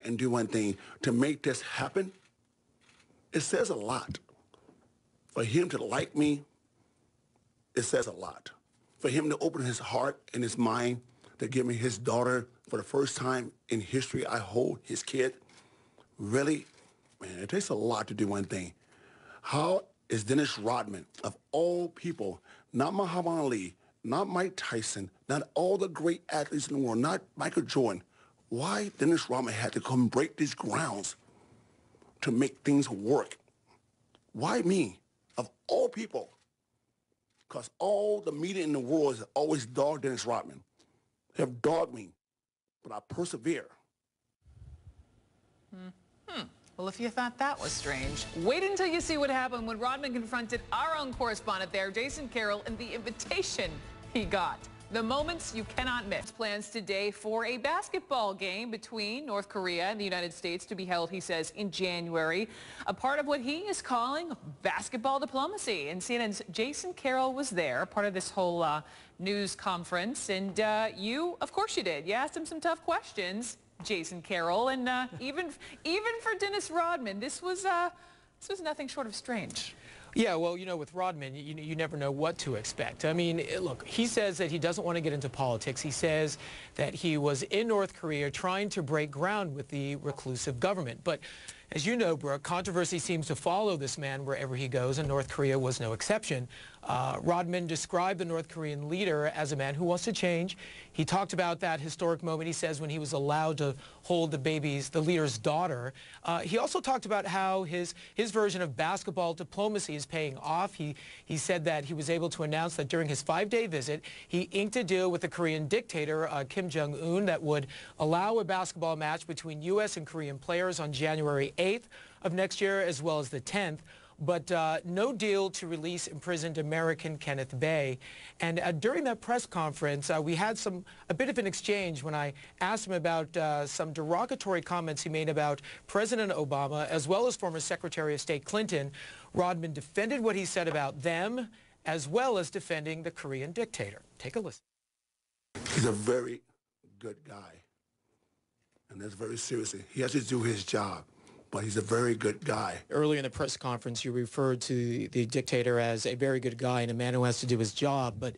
and do one thing to make this happen, it says a lot. For him to like me, it says a lot. For him to open his heart and his mind to give me his daughter for the first time in history, I hold his kid. Really, man, it takes a lot to do one thing. How is Dennis Rodman, of all people, not Muhammad Ali, not Mike Tyson, not all the great athletes in the world, not Michael Jordan, why Dennis Rodman had to come break these grounds to make things work? Why me, of all people? Because all the media in the world has always dogged Dennis Rodman. They have dogged me, but I persevere. Well, if you thought that was strange, wait until you see what happened when Rodman confronted our own correspondent there, Jason Carroll, and the invitation he got. The moments you cannot miss. Plans today for a basketball game between North Korea and the United States to be held, he says, in January. A part of what he is calling basketball diplomacy. And CNN's Jason Carroll was there, part of this whole news conference. And you, of course you did. You asked him some tough questions, Jason Carroll. And even for Dennis Rodman, this was nothing short of strange. Yeah, well, you know, with Rodman, you never know what to expect. I mean, look, he says that he doesn't want to get into politics. He says that he was in North Korea trying to break ground with the reclusive government. But as you know, Brooke, controversy seems to follow this man wherever he goes, and North Korea was no exception. Rodman described the North Korean leader as a man who wants to change. He talked about that historic moment, he says, when he was allowed to hold the leader's daughter. He also talked about how his version of basketball diplomacy is paying off. He said that he was able to announce that during his 5-day visit, he inked a deal with the Korean dictator, Jong Un, that would allow a basketball match between U.S. and Korean players on January 8th of next year, as well as the 10th. But no deal to release imprisoned American Kenneth Bay. And during that press conference, we had a bit of an exchange when I asked him about some derogatory comments he made about President Obama, as well as former Secretary of State Clinton. Rodman defended what he said about them, as well as defending the Korean dictator. Take a listen. He's a very good guy, and that's very seriously. He has to do his job. But he's a very good guy. Earlier in the press conference, you referred to the dictator as a very good guy and a man who has to do his job. But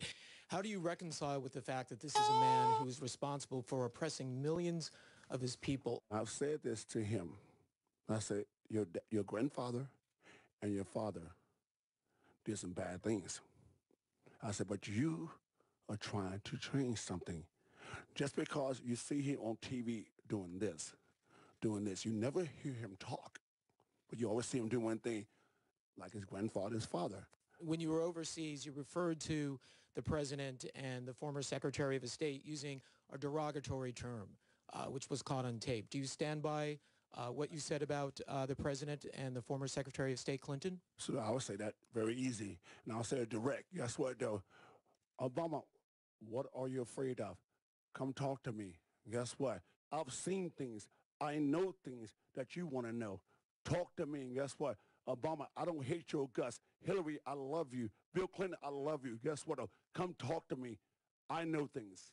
how do you reconcile with the fact that this is a man who is responsible for oppressing millions of his people? I've said this to him. I said, your grandfather and your father did some bad things. I said, but you are trying to change something. Just because you see him on TV doing this, you never hear him talk, but you always see him do one thing, like his grandfather's father. When you were overseas, you referred to the president and the former Secretary of State using a derogatory term, which was caught on tape. Do you stand by what you said about the president and the former Secretary of State Clinton? So I would say that very easy, and I'll say it direct. Guess what, though? Obama, what are you afraid of? Come talk to me. Guess what? I've seen things. I know things that you want to know. Talk to me, and guess what? Obama, I don't hate your guts. Hillary, I love you. Bill Clinton, I love you. Guess what? Come talk to me. I know things.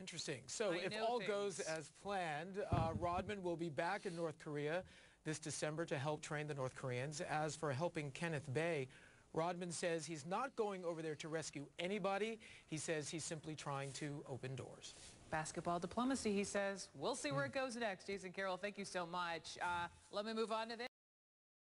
Interesting. So if all goes as planned, Rodman will be back in North Korea this December to help train the North Koreans. As for helping Kenneth Bay, Rodman says he's not going over there to rescue anybody. He says he's simply trying to open doors. Basketball diplomacy, he says. We'll see where it goes next. Jason Carroll, thank you so much. Let me move on to this.